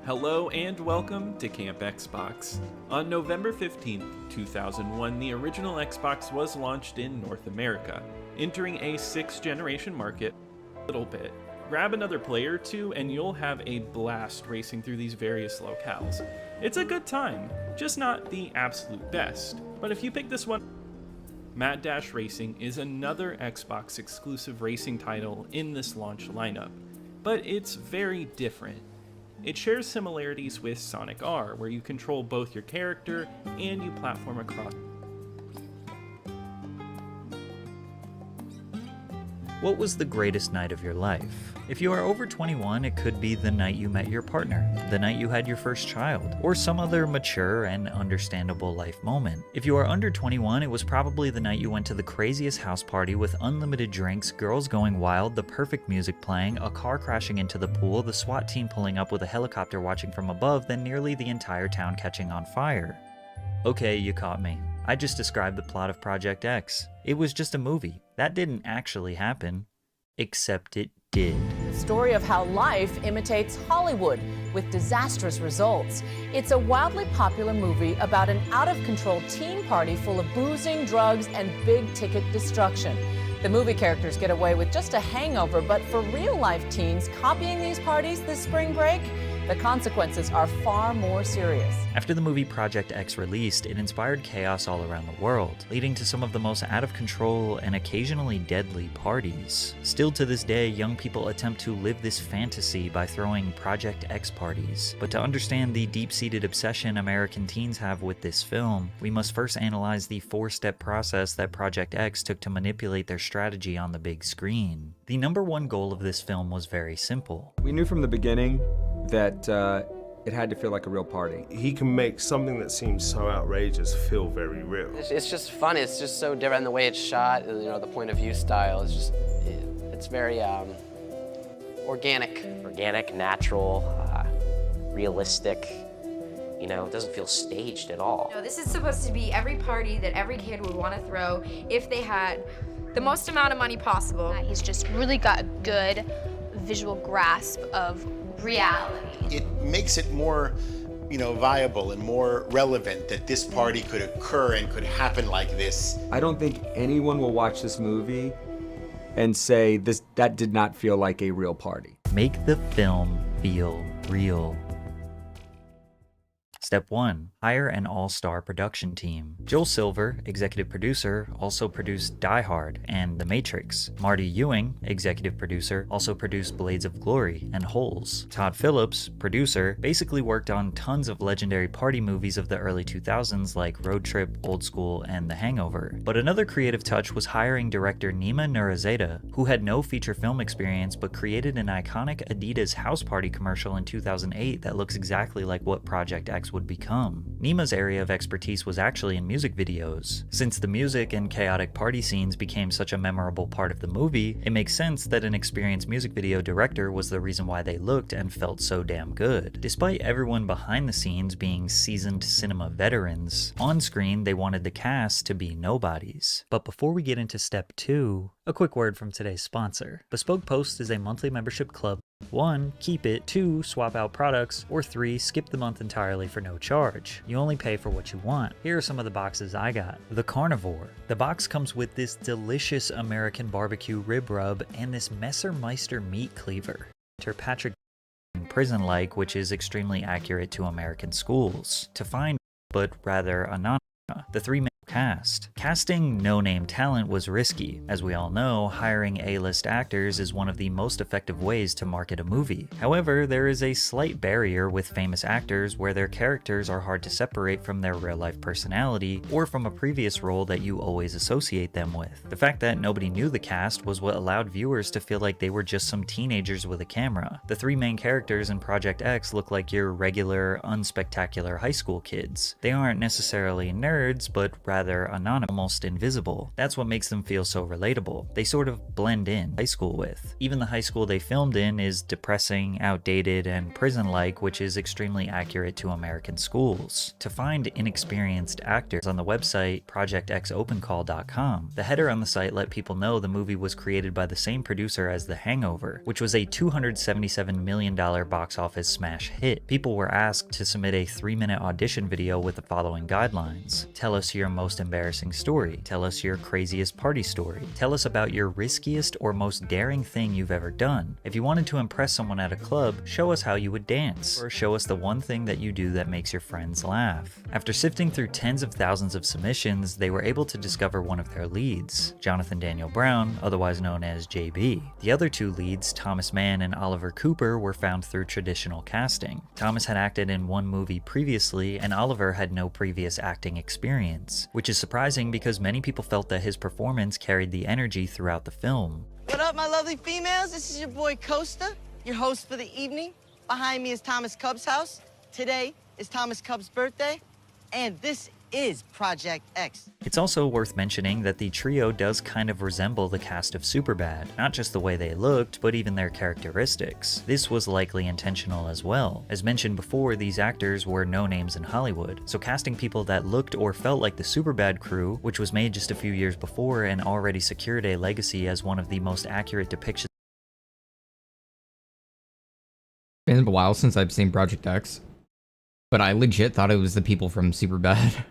Hello and welcome to Camp Xbox. On November 15th, 2001, the original Xbox was launched in North America, entering a 6th generation market a little bit. Grab another player or two and you'll have a blast racing through these various locales. It's a good time, just not the absolute best. But if you pick this one, Mad Dash Racing is another Xbox exclusive racing title in this launch lineup, but it's very different. It shares similarities with Sonic R, where you control both your character and you platform across. What was the greatest night of your life? If you are over 21, it could be the night you met your partner, the night you had your first child, or some other mature and understandable life moment. If you are under 21, it was probably the night you went to the craziest house party with unlimited drinks, girls going wild, the perfect music playing, a car crashing into the pool, the SWAT team pulling up with a helicopter watching from above, then nearly the entire town catching on fire. Okay, you caught me. I just described the plot of Project X. It was just a movie. That didn't actually happen. Except it did. The story of how life imitates Hollywood with disastrous results. It's a wildly popular movie about an out-of-control teen party full of boozing, drugs, and big-ticket destruction. The movie characters get away with just a hangover, but for real-life teens copying these parties this spring break, the consequences are far more serious. After the movie Project X released, it inspired chaos all around the world, leading to some of the most out-of-control and occasionally deadly parties. Still to this day, young people attempt to live this fantasy by throwing Project X parties. But to understand the deep-seated obsession American teens have with this film, we must first analyze the four-step process that Project X took to manipulate their strategy on the big screen. The number one goal of this film was very simple. We knew from the beginning that it had to feel like a real party. He can make something that seems so outrageous feel very real. It's just fun. It's just so different. And the way it's shot, you know, the point of view style is just, it's very organic. Organic, natural, realistic. You know, it doesn't feel staged at all. No, this is supposed to be every party that every kid would want to throw if they had the most amount of money possible. He's just really got a good visual grasp of reality. It makes it more, viable and more relevant that this party could occur and could happen like this. I don't think anyone will watch this movie and say that did not feel like a real party. Make the film feel real. Step 1. Hire an all-star production team. Joel Silver, executive producer, also produced Die Hard and The Matrix. Marty Ewing, executive producer, also produced Blades of Glory and Holes. Todd Phillips, producer, basically worked on tons of legendary party movies of the early 2000s like Road Trip, Old School, and The Hangover. But another creative touch was hiring director Nima Nurazada, who had no feature film experience but created an iconic Adidas house party commercial in 2008 that looks exactly like what Project X would become. Nima's area of expertise was actually in music videos. Since the music and chaotic party scenes became such a memorable part of the movie, it makes sense that an experienced music video director was the reason why they looked and felt so damn good. Despite everyone behind the scenes being seasoned cinema veterans, on screen they wanted the cast to be nobodies. But before we get into step 2, a quick word from today's sponsor. Bespoke Post is a monthly membership club. 1. Keep it. 2. Swap out products. Or 3. Skip the month entirely for no charge. You only pay for what you want. Here are some of the boxes I got. The Carnivore. The box comes with this delicious American barbecue rib rub and this Messermeister meat cleaver. Enter Patrick prison-like, which is extremely accurate to American schools. To find, but rather anonymous. The 3-man cast. Casting no-name talent was risky. As we all know, hiring A-list actors is one of the most effective ways to market a movie. However, there is a slight barrier with famous actors where their characters are hard to separate from their real-life personality or from a previous role that you always associate them with. The fact that nobody knew the cast was what allowed viewers to feel like they were just some teenagers with a camera. The 3 main characters in Project X look like your regular, unspectacular high school kids. They aren't necessarily nerds, but rather rather anonymous, almost invisible. That's what makes them feel so relatable. They sort of blend in high school with. Even the high school they filmed in is depressing, outdated, and prison-like, which is extremely accurate to American schools. To find inexperienced actors on the website projectxopencall.com, the header on the site let people know the movie was created by the same producer as The Hangover, which was a $277 million box office smash hit. People were asked to submit a 3-minute audition video with the following guidelines. Tell us your most embarrassing story. Tell us your craziest party story. Tell us about your riskiest or most daring thing you've ever done. If you wanted to impress someone at a club, show us how you would dance, or show us the one thing that you do that makes your friends laugh. After sifting through tens of thousands of submissions, they were able to discover one of their leads, Jonathan Daniel Brown, otherwise known as JB. The other two leads, Thomas Mann and Oliver Cooper, were found through traditional casting. Thomas had acted in one movie previously, and Oliver had no previous acting experience, which is surprising because many people felt that his performance carried the energy throughout the film. What up, my lovely females? This is your boy Costa, your host for the evening. Behind me is Thomas Cub's house. Today is Thomas Cub's birthday, and this is Project X. It's also worth mentioning that the trio does kind of resemble the cast of Superbad, not just the way they looked, but even their characteristics. This was likely intentional as well. As mentioned before, these actors were no names in Hollywood, so casting people that looked or felt like the Superbad crew, which was made just a few years before and already secured a legacy as one of the most accurate depictions. It's been a while since I've seen Project X, but I legit thought it was the people from Superbad.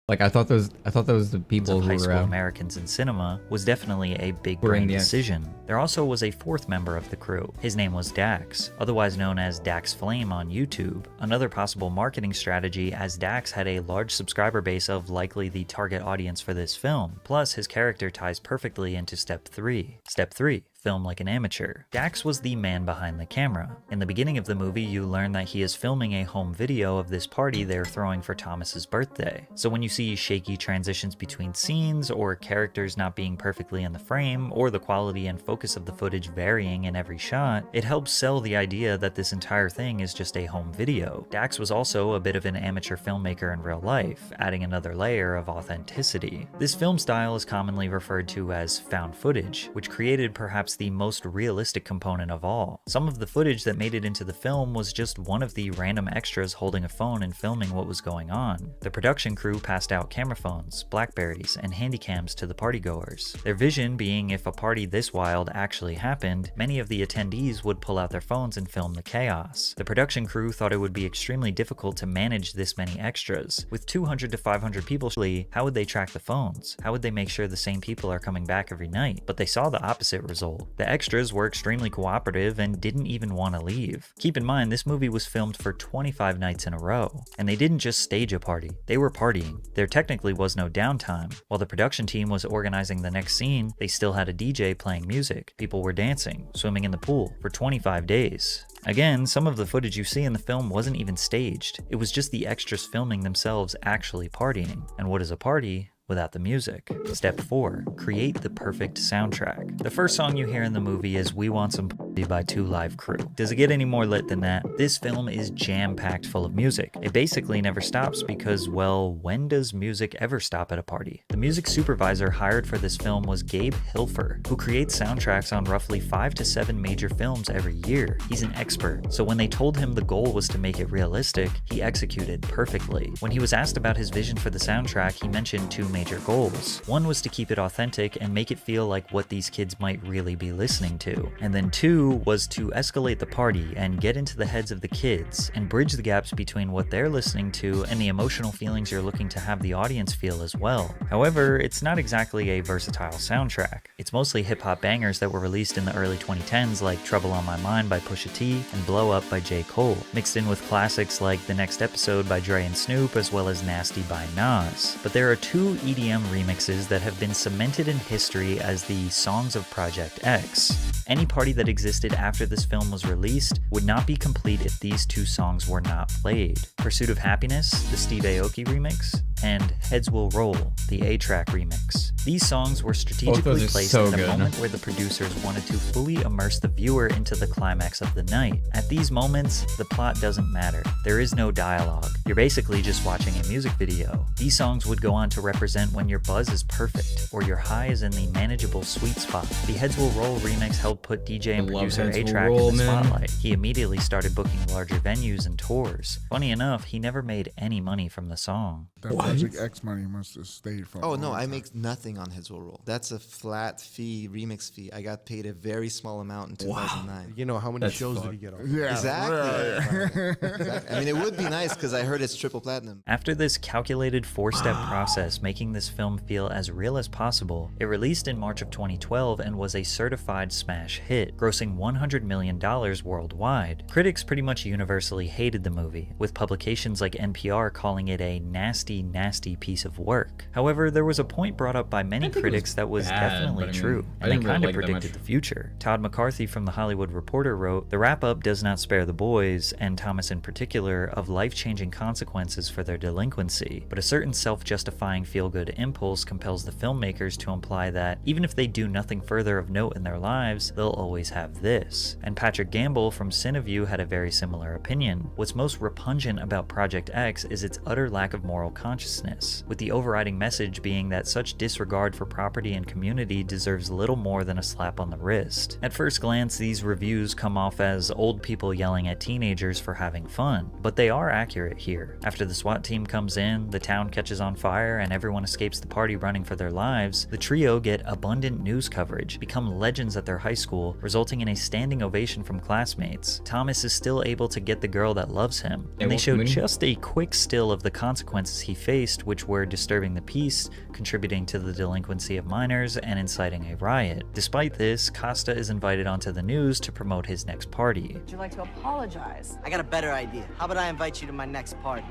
Like I thought those the people of who high were school Americans in cinema was definitely a big brain decision. There also was a fourth member of the crew. His name was Dax, otherwise known as Dax Flame on YouTube. Another possible marketing strategy, as Dax had a large subscriber base of likely the target audience for this film. Plus, his character ties perfectly into Step 3. Step 3. Film like an amateur. Dax was the man behind the camera. In the beginning of the movie, you learn that he is filming a home video of this party they're throwing for Thomas's birthday. So when you see shaky transitions between scenes, or characters not being perfectly in the frame, or the quality and focus of the footage varying in every shot, it helps sell the idea that this entire thing is just a home video. Dax was also a bit of an amateur filmmaker in real life, adding another layer of authenticity. This film style is commonly referred to as found footage, which created perhaps the most realistic component of all. Some of the footage that made it into the film was just one of the random extras holding a phone and filming what was going on. The production crew passed out camera phones, Blackberries, and handycams to the partygoers. Their vision being if a party this wild actually happened, many of the attendees would pull out their phones and film the chaos. The production crew thought it would be extremely difficult to manage this many extras. With 200 to 500 people, how would they track the phones? How would they make sure the same people are coming back every night? But they saw the opposite result. The extras were extremely cooperative and didn't even want to leave. Keep in mind, this movie was filmed for 25 nights in a row, and they didn't just stage a party, they were partying. There technically was no downtime. While the production team was organizing the next scene, they still had a DJ playing music. People were dancing, swimming in the pool for 25 days. Again, some of the footage you see in the film wasn't even staged. It was just the extras filming themselves actually partying. And what is a party without the music? Step 4. Create the perfect soundtrack. The first song you hear in the movie is We Want Some P*** by 2 Live Crew. Does it get any more lit than that? This film is jam-packed full of music. It basically never stops because, well, when does music ever stop at a party? The music supervisor hired for this film was Gabe Hilfer, who creates soundtracks on roughly 5 to 7 major films every year. He's an expert, so when they told him the goal was to make it realistic, he executed perfectly. When he was asked about his vision for the soundtrack, he mentioned 2 major goals. One was to keep it authentic and make it feel like what these kids might really be listening to. And then 2 was to escalate the party and get into the heads of the kids and bridge the gaps between what they're listening to and the emotional feelings you're looking to have the audience feel as well. However, it's not exactly a versatile soundtrack. It's mostly hip-hop bangers that were released in the early 2010s like Trouble on My Mind by Pusha T and Blow Up by J. Cole, mixed in with classics like The Next Episode by Dre and Snoop as well as Nasty by Nas. But there are 2 EDM remixes that have been cemented in history as the Songs of Project X. Any party that existed after this film was released would not be complete if these 2 songs were not played. Pursuit of Happiness, the Steve Aoki remix, and Heads Will Roll, the A-Track remix. These songs were strategically placed so at a good. moment where the producers wanted to fully immerse the viewer into the climax of the night. At these moments, the plot doesn't matter. There is no dialogue. You're basically just watching a music video. These songs would go on to represent when your buzz is perfect, or your high is in the manageable sweet spot. The Heads Will Roll remix helped put DJ and producer A-Track in the spotlight. He immediately started booking larger venues and tours. Funny enough, he never made any money from the song. That Project X money must have stayed for. Oh no, I make nothing on Heads Will Roll. That's a flat fee, remix fee. I got paid a very small amount in 2009. You know how many shows did he get on? Yeah, Exactly. Exactly. I mean, it would be nice because I heard it's triple platinum. After this calculated four-step process making this film feel as real as possible, it released in March of 2012 and was a certified smash hit, grossing $100 million worldwide. Critics pretty much universally hated the movie, with publications like NPR calling it a nasty, nasty piece of work. However, there was a point brought up by many critics that was definitely true, and they kind of predicted the future. Todd McCarthy from The Hollywood Reporter wrote, "The wrap-up does not spare the boys, and Thomas in particular, of life-changing consequences for their delinquency, but a certain self-justifying feel-good impulse compels the filmmakers to imply that, even if they do nothing further of note in their lives, they'll always have this." And Patrick Gamble from Cineview had a very similar opinion. What's most repugnant about Project X is its utter lack of moral consciousness, with the overriding message being that such disregard for property and community deserves little more than a slap on the wrist. At first glance, these reviews come off as old people yelling at teenagers for having fun, but they are accurate here. After the SWAT team comes in, the town catches on fire, and everyone escapes the party running for their lives, the trio get abundant news coverage, become legends at their high school, resulting in a standing ovation from classmates. Thomas is still able to get the girl that loves him, and they show just a quick still of the consequences he faced, which were disturbing the peace, contributing to the delinquency of minors, and inciting a riot. Despite this, Costa is invited onto the news to promote his next party. Would you like to apologize? I got a better idea. How about I invite you to my next party?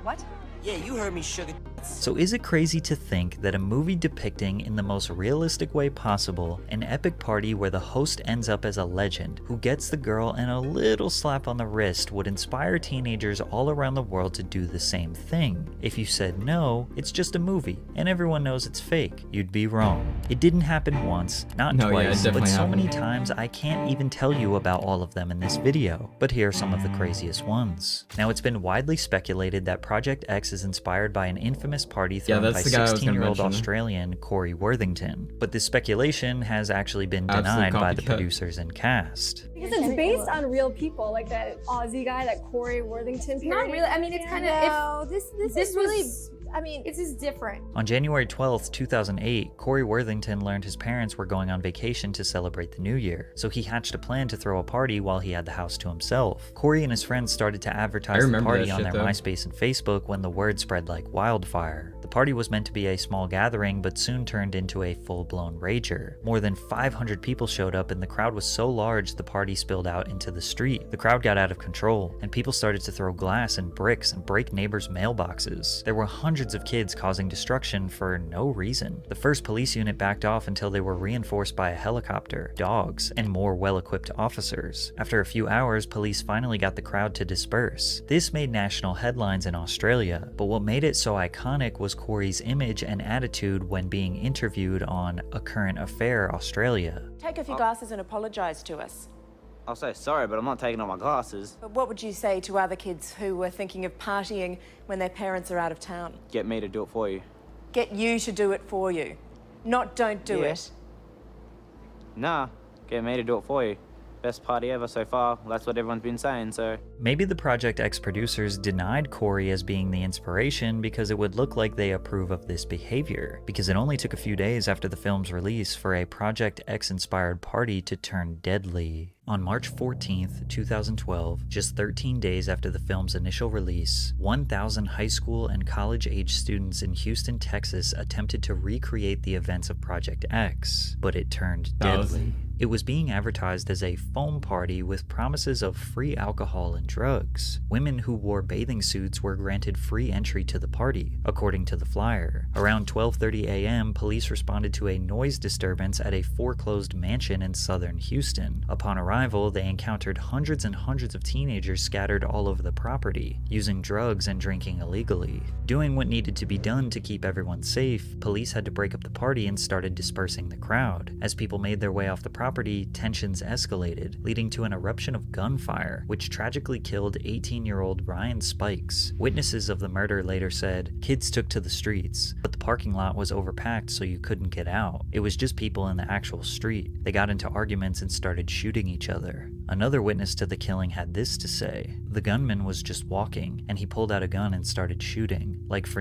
What? Yeah, you heard me, sugar. So is it crazy to think that a movie depicting in the most realistic way possible an epic party where the host ends up as a legend who gets the girl and a little slap on the wrist would inspire teenagers all around the world to do the same thing? If you said no, it's just a movie and everyone knows it's fake, you'd be wrong. It didn't happen once, not twice, but so many times I can't even tell you about all of them in this video. But here are some of the craziest ones. Now, it's been widely speculated that Project X is inspired by an infamous party thrown by 16-year-old Australian Corey Worthington, but this speculation has actually been denied by the producers and cast. Because it's based on real people, like that Aussie guy, that Corey Worthington. Not really. I mean, it's kind of. No, this is really. I mean, this is different. On January 12th, 2008, Corey Worthington learned his parents were going on vacation to celebrate the new year, so he hatched a plan to throw a party while he had the house to himself. Corey and his friends started to advertise the party on their MySpace and Facebook when the word spread like wildfire. The party was meant to be a small gathering, but soon turned into a full-blown rager. More than 500 people showed up, and the crowd was so large the party spilled out into the street. The crowd got out of control, and people started to throw glass and bricks and break neighbors' mailboxes. There were hundreds of kids causing destruction for no reason. The first police unit backed off until they were reinforced by a helicopter, dogs, and more well-equipped officers. After a few hours, police finally got the crowd to disperse. This made national headlines in Australia, but what made it so iconic was Corey's image and attitude when being interviewed on A Current Affair Australia. Take off your glasses and apologise to us. I'll say sorry, but I'm not taking off my glasses. But what would you say to other kids who were thinking of partying when their parents are out of town? Get me to do it for you. Get you to do it for you. Not don't do it. Nah, get me to do it for you. Best party ever so far. That's what everyone's been saying, so. Maybe the Project X producers denied Corey as being the inspiration because it would look like they approve of this behavior, because it only took a few days after the film's release for a Project X-inspired party to turn deadly. On March 14th, 2012, just 13 days after the film's initial release, 1,000 high school and college-age students in Houston, Texas attempted to recreate the events of Project X, but it turned deadly. It was being advertised as a foam party with promises of free alcohol and drugs. Women who wore bathing suits were granted free entry to the party, according to the flyer. Around 12:30 a.m., police responded to a noise disturbance at a foreclosed mansion in southern Houston. Upon arrival, arrival, they encountered hundreds and hundreds of teenagers scattered all over the property, using drugs and drinking illegally. Doing what needed to be done to keep everyone safe, police had to break up the party and started dispersing the crowd. As people made their way off the property, tensions escalated, leading to an eruption of gunfire, which tragically killed 18-year-old Ryan Spikes. Witnesses of the murder later said, "Kids took to the streets, but the parking lot was overpacked so you couldn't get out. It was just people in the actual street. They got into arguments and started shooting each other." Another witness to the killing had this to say: "The gunman was just walking, and he pulled out a gun and started shooting, like for